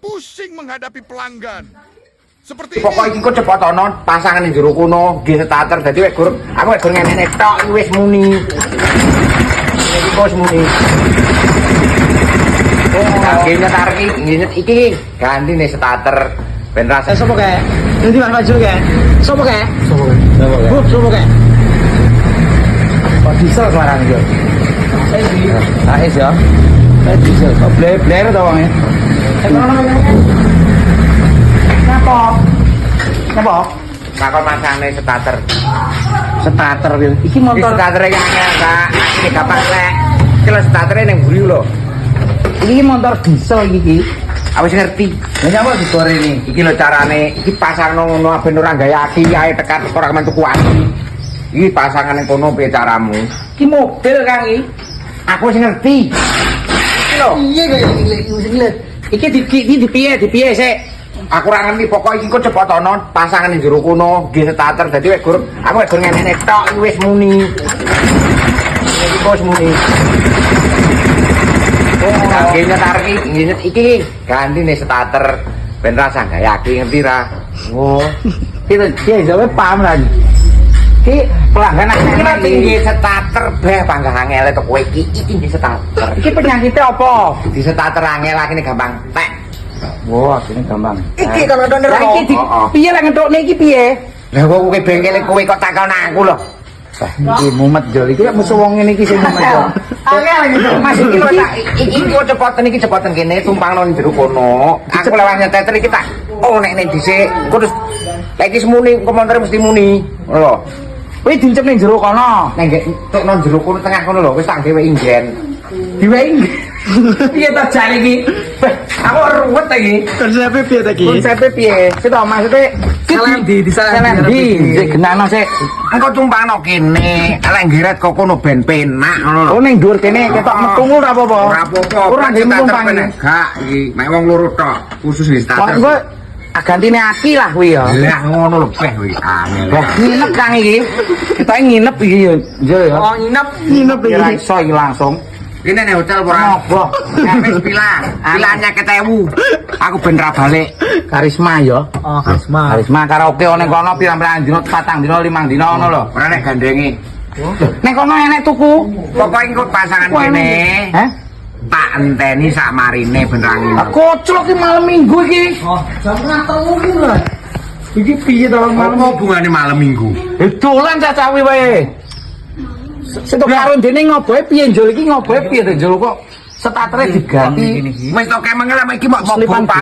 pusing menghadapi pelanggan. Seperti Pokoknya ini. iki kok cepet ono pasangan ning jero kono, nggih starter dadi wek gur aku wek gur ngene tok iki wis muni. Iki bos muni. Nggih tarik iki ganti nih starter ben rasa Sopo kae? Nanti Mas maju kae. Sopo kae? sopo Bu, sopo kae? kok diesel sekarang iki. Ais ya. Diesel kok ble-ble to wonge. Napa? Napa? Takon masane starter. Starter iki. Iki Iki motor starter yang Kak. Ini gampang rek. Iki lho startere ning mburi lho. iki motor diesel iki. Aku wis ngerti. Lah nyapa digore ini. Iki lho carane, iki pasangno ngono ben ora gaya aki ae tekan ora kemen tuku aki. Iki pasangan ning kono piye caramu? Iki mobil Kang iki. Aku wis ngerti. Iki lho. Iya kayak iki di piye sik. Aku ora ngerti pokok iki kok cepet ono pasangan ning jero kono, nggih starter dadi wek gur aku wek gur ngene tok iki wis muni. Iki bos muni. Nggih tarik iki ganti nih starter ben rasa gaya aki ngerti ra. Oh. Kita dia jawab paham lagi. Ki pelanggan Iki lho iki tinggi starter beh panggah angel to kowe iki tinggi starter. iki penyakitnya apa? Di starter angel lagi nih gampang tek. Wah, ini gampang. Iki kalau ndone Lah iki di piye lah ngentokne iki piye? Lah kok kowe bengkel kowe kok takon aku lho. Iki mumet jol iki musuh wong ngene iki sing mumet jol. Angel gitu. Mas iki lho tak iki kok cepetan iki cepetan kene tumpangno ning jero kono. Aku lewat nyeteter iki tak oh nek dhisik terus lagi semuni komentar mesti muni. Lho. Kowe dincep ning jero kono. Nek tok nang jero kono tengah kono lho wis tak dhewe ingen. Diweing. Piye ta jane iki? Aku ruwet iki. Konsepnya piye ta iki? Konsepnya piye? Sito maksudnya Salam di salam di. Sik genano sik. engko tumpangno kene, lek ngirit kok kono ben penak ngono lho. Oh ning dhuwur kene ketok metu ngono ora apa-apa. Ora apa-apa. Ora nggih numpang. Gak iki mek wong loro tok, khusus di Kok starter. engko gantine aki lah kuwi ya. Lah ngono lho beh kuwi angel. Wah, nginep Kang iki. Kita nginep iki ya. Yo ya. Oh nginep. Nginep iki. Kira Iso iki langsung. Kene nih hotel ora. Ngopo? Wis pilah. Pilahnya ketewu. Aku ben ra balik. Karisma ya. Oh, karisma. Karisma karaoke ning kono pirang-pirang dino, 4 dino, 5 dino ngono lho. Ora nek gandengi. Ning kono enek tuku. Pokoke engko pasangan kene. Heh? Tak enteni sak marine ben ra nginep. Koclok iki malam Minggu iki. Oh, jam ngatermu iki lho. Iki piye to Apa hubungane malam Minggu? Dolan cacawi wae. Setok karo dene ngoboe piye njol iki ngoboe piye to njol kok startere diganti. Wis tok kemeng lama iki mau Selipan